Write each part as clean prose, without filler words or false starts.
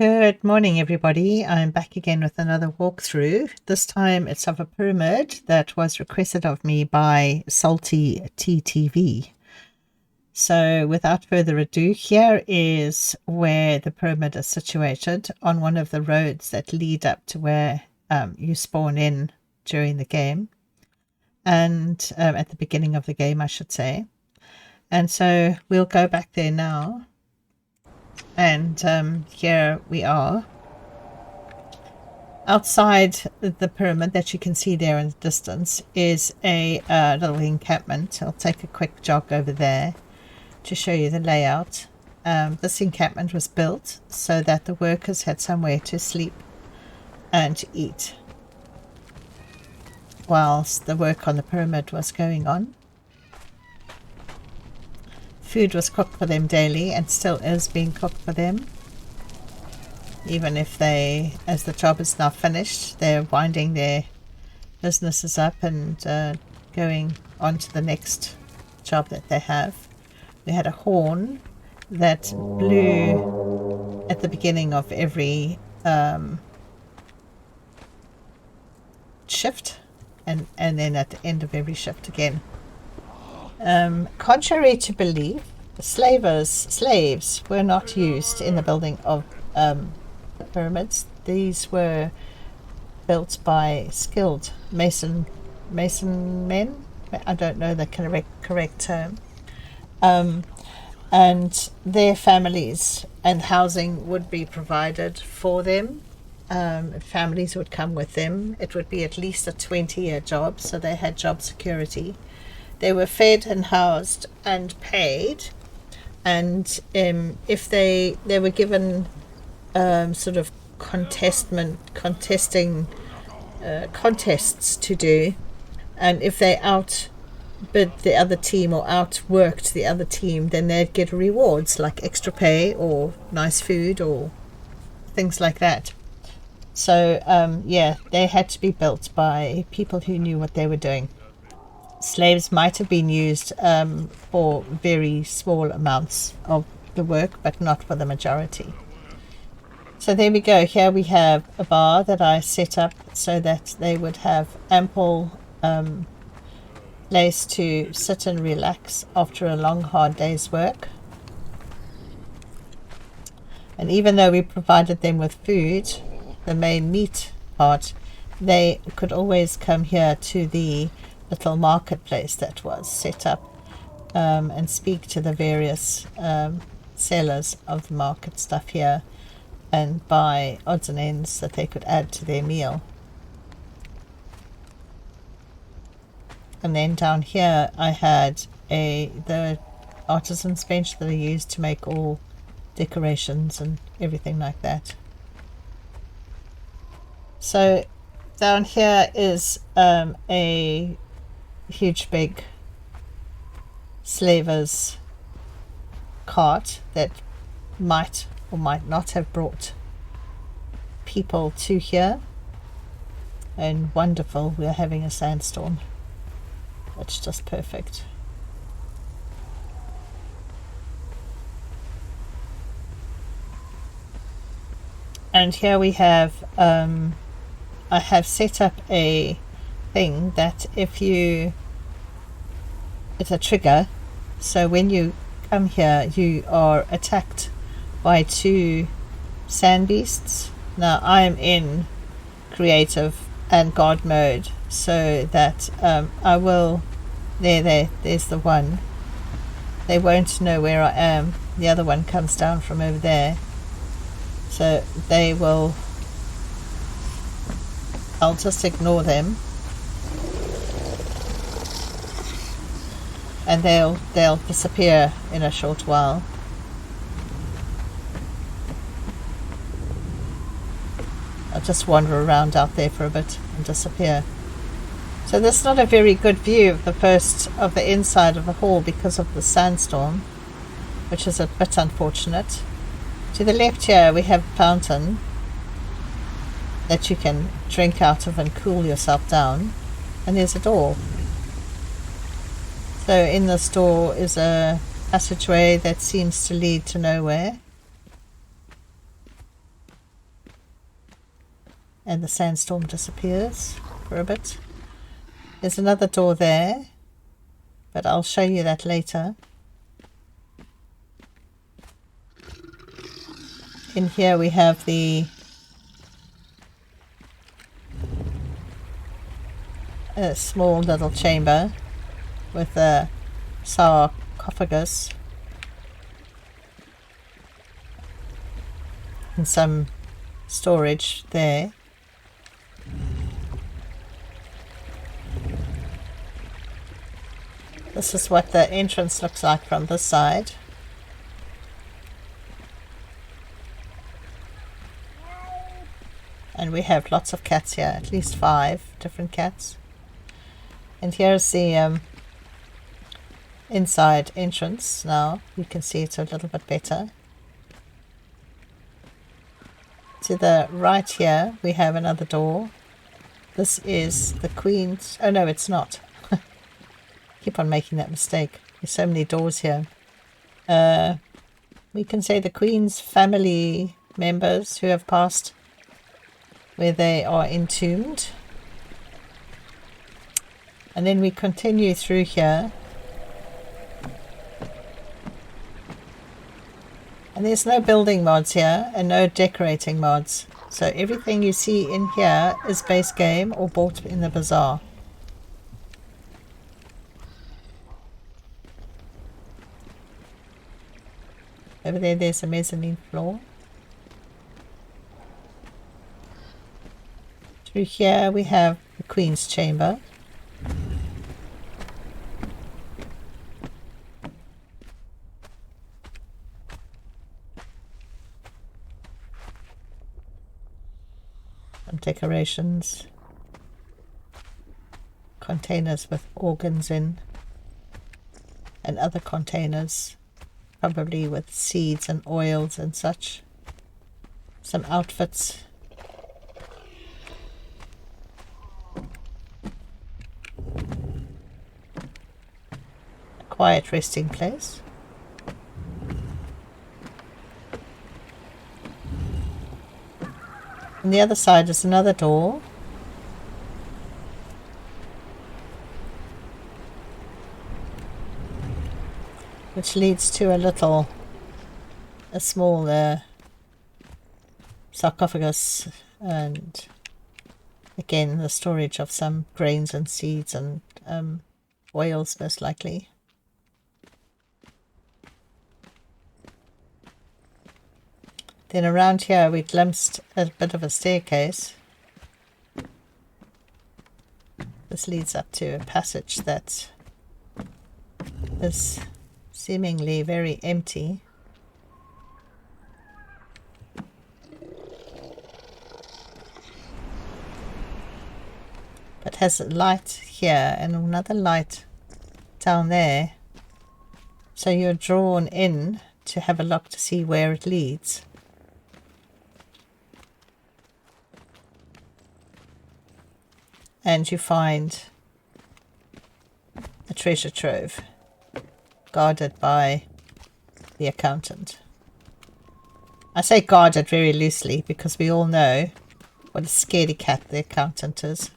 Good morning, everybody. I'm back again with another walkthrough. This time it's of a pyramid that was requested of me by Salty TTV. So without further ado, here is where the pyramid is situated on one of the roads that lead up to where you spawn in during the game. And at the beginning of the game, I should say. And so we'll go back there now. And here we are. Outside the pyramid that you can see there in the distance is a little encampment. I'll take a quick jog over there to show you the layout. This encampment was built so that the workers had somewhere to sleep and to eat whilst the work on the pyramid was going on. Food was cooked for them daily and still is being cooked for them. Even if they, as the job is now finished, they're winding their businesses up and going on to the next job that they have. We had a horn that blew at the beginning of every shift and then at the end of every shift again. Contrary to belief, slaves were not used in the building of the pyramids. These were built by skilled mason men. I don't know the correct term. And their families and housing would be provided for them. Families would come with them. It would be at least a 20-year job, so they had job security. They were fed and housed and paid, and if they were given sort of contesting contests to do, and if they outbid the other team or outworked the other team, then they'd get rewards like extra pay or nice food or things like that. So yeah, they had to be built by people who knew what they were doing. Slaves might have been used for very small amounts of the work, but not for the majority. So there we go. Here we have a bar that I set up so that they would have ample place to sit and relax after a long, hard day's work. And even though we provided them with food, the main meat part, they could always come here to the little marketplace that was set up and speak to the various sellers of the market stuff here and buy odds and ends that they could add to their meal. And then down here I had the artisan's bench that I used to make all decorations and everything like that. So down here is a huge big slaver's cart that might or might not have brought people to here. And wonderful, we're having a sandstorm. It's just perfect. And here we have I have set up a thing that it's a trigger, so when you come here you are attacked by two sand beasts. Now I am in creative and God mode, so that I will there's the one. They won't know where I am. The other one comes down from over there, so I'll just ignore them and they'll disappear in a short while. I'll just wander around out there for a bit and disappear. So this is not a very good view of the inside of the hall because of the sandstorm, which is a bit unfortunate. To the left here we have a fountain that you can drink out of and cool yourself down, and there's a door. So in this door is a passageway that seems to lead to nowhere. and the sandstorm disappears for a bit. There's another door there, but I'll show you that later. In here we have a small little chamber with a sarcophagus and some storage there. This is what the entrance looks like from this side. And we have lots of cats here, at least 5 different cats. And here's the inside entrance now. You can see it a little bit better. To the right here we have another door. This is the Queen's... oh no, it's not. Keep on making that mistake. There's so many doors here. We can say the Queen's family members who have passed, where they are entombed. And then we continue through here. And there's no building mods here and no decorating mods. So everything you see in here is base game or bought in the Bazaar. Over there, there's a mezzanine floor. Through here we have the Queen's chamber. Some decorations. Containers with organs in. And other containers, probably with seeds and oils and such. Some outfits. A quiet resting place. On the other side is another door. Which leads to a small sarcophagus, and again the storage of some grains and seeds and oils most likely. Then around here we glimpsed a bit of a staircase. This leads up to a passage that is seemingly very empty. But has a light here and another light down there. So you're drawn in to have a look to see where it leads. And you find a treasure trove guarded by the accountant. I say guarded very loosely because we all know what a scaredy cat the accountant is.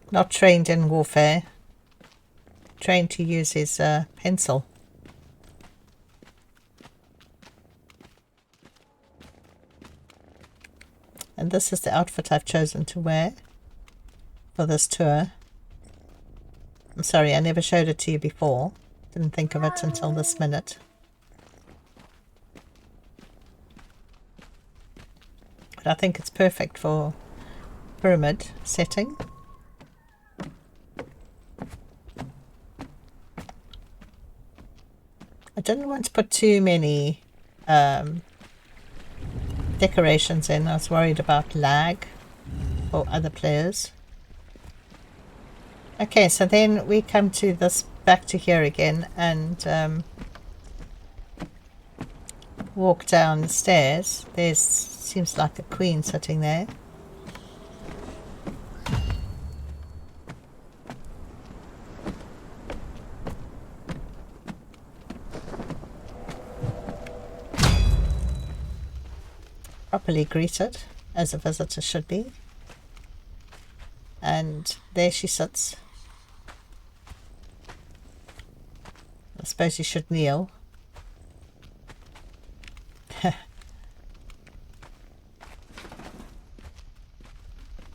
Not trained in warfare, trained to use his pencil. And this is the outfit I've chosen to wear for this tour. I'm sorry, I never showed it to you before. Didn't think of it until this minute. But I think it's perfect for pyramid setting. I didn't want to put too many decorations in. I was worried about lag for other players. Okay, so then we come to this, back to here again, and walk down the stairs. There's seems like a queen sitting there. properly greeted, as a visitor should be. And there she sits. I suppose you should kneel.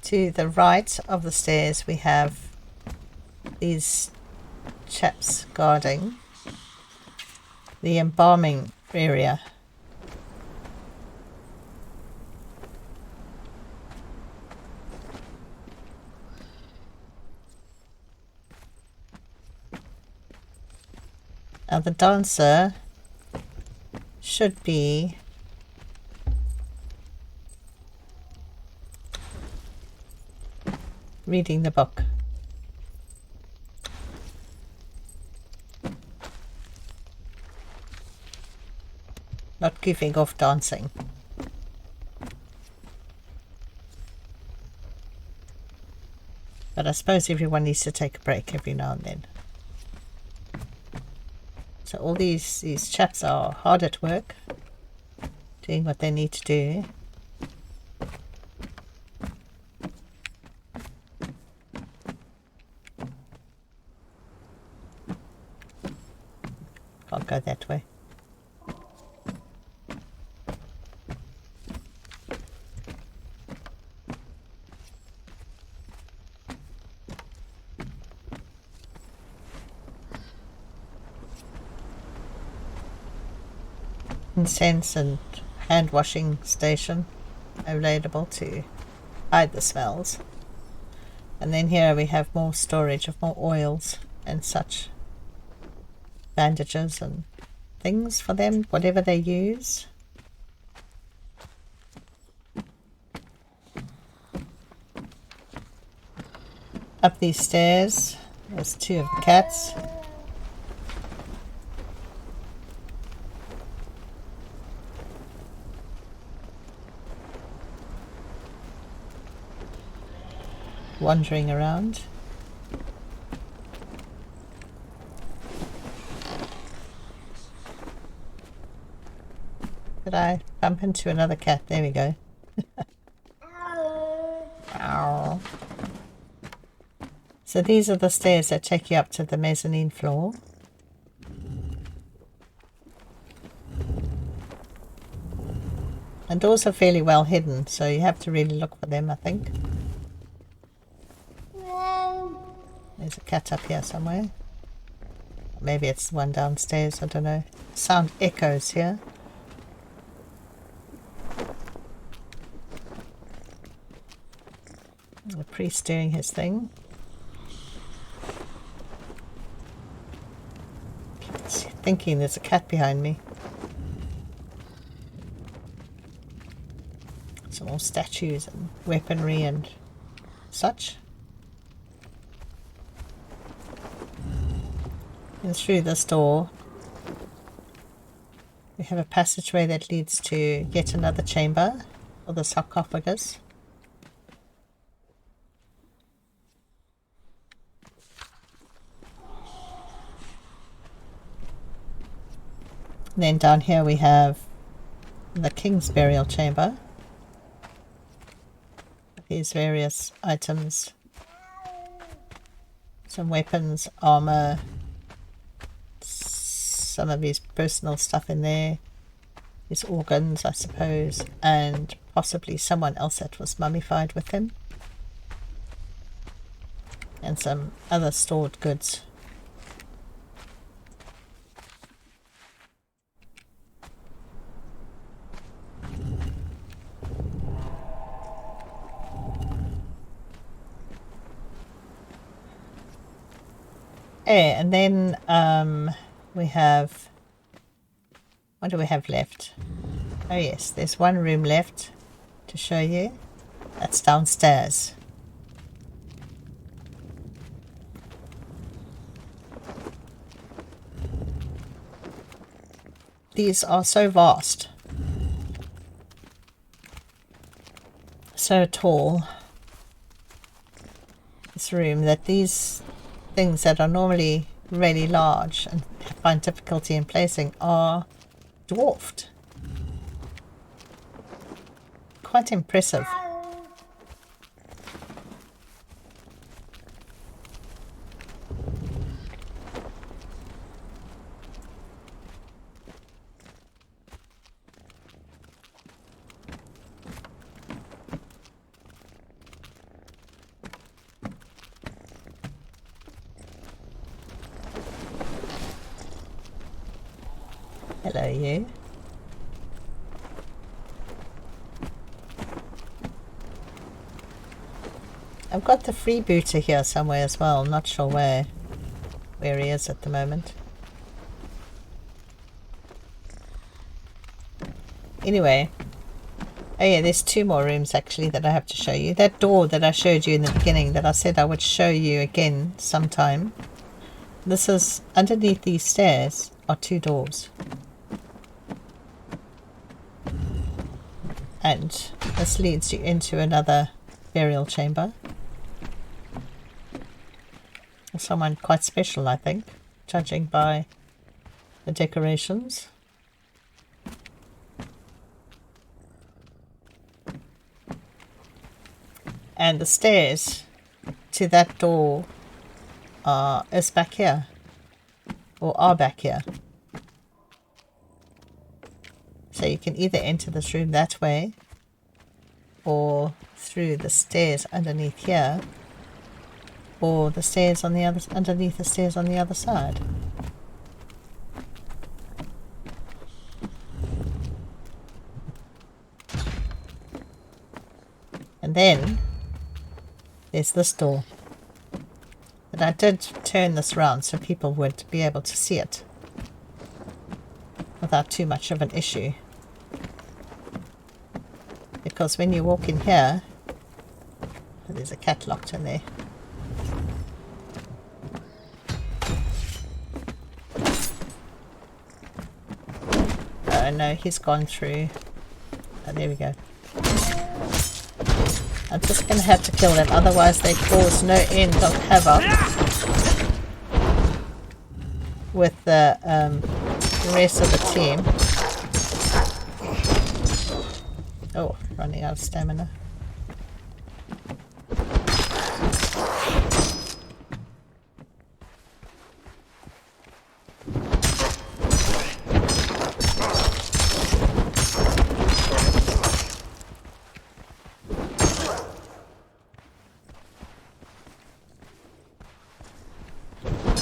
To the right of the stairs we have these chaps guarding the embalming area. Now the dancer should be reading the book. Not goofing off dancing. But I suppose everyone needs to take a break every now and then. So all these chaps are hard at work, doing what they need to do. Can't go that way. Incense and hand washing station available to hide the smells. And then here we have more storage of more oils and such. Bandages and things for them, whatever they use. Up these stairs, there's two of the cats. Wandering around. Did I bump into another cat? There we go. Ow. So these are the stairs that take you up to the mezzanine floor. And doors are fairly well hidden, so you have to really look for them, I think. There's a cat up here somewhere. Maybe it's the one downstairs, I don't know. Sound echoes here. The priest doing his thing. Thinking there's a cat behind me. Some more statues and weaponry and such. And through this door we have a passageway that leads to yet another chamber for the sarcophagus. And then down here we have the king's burial chamber. These various items. Some weapons, armor, some of his personal stuff in there, his organs I suppose, and possibly someone else that was mummified with him, and some other stored goods. And then we have, what do we have left? Oh yes, there's one room left to show you. That's downstairs. These are so vast, so tall, this room, that these things that are normally really large and find difficulty in placing are dwarfed. quite impressive. Hello, you. I've got the freebooter here somewhere as well. Not sure where he is at the moment. Anyway. Oh yeah, there's 2 more rooms actually that I have to show you. That door that I showed you in the beginning that I said I would show you again sometime. This is underneath these stairs are 2 doors. And this leads you into another burial chamber. Someone quite special, I think, judging by the decorations. And the stairs to that door is back here, or are back here. So you can either enter this room that way, or through the stairs underneath here, or the stairs on the other, underneath the stairs on the other side. And then there's this door. But I did turn this round so people would be able to see it without too much of an issue. Because when you walk in here, there's a cat locked in there. Oh no, he's gone through. Oh, there we go. I'm just going to have to kill them, otherwise they cause no end of havoc with the rest of the team. Oh, running out of stamina.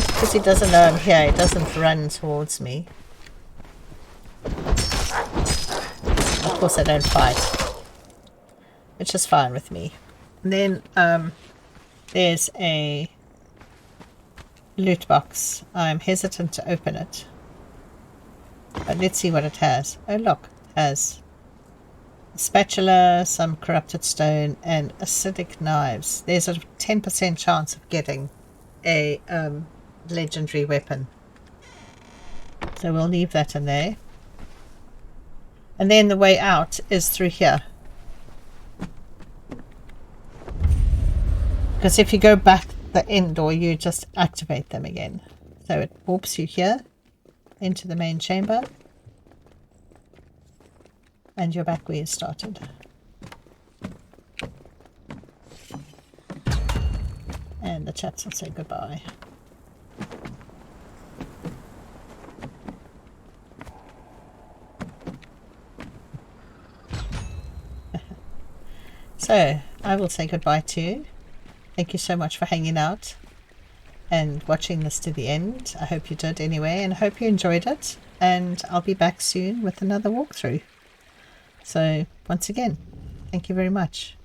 Because he doesn't know I'm here, he doesn't run towards me. Of course I don't fight, which is fine with me. And then there's a loot box. I'm hesitant to open it, but let's see what it has. Oh look, it has a spatula, some corrupted stone, and acidic knives. There's a 10% chance of getting a legendary weapon, so we'll leave that in there. And then the way out is through here, because if you go back the end door you just activate them again, so it warps you here into the main chamber and you're back where you started. And the chats will say goodbye. So, I will say goodbye to you. Thank you so much for hanging out and watching this to the end. I hope you did anyway, and I hope you enjoyed it. And I'll be back soon with another walkthrough. So, once again, thank you very much.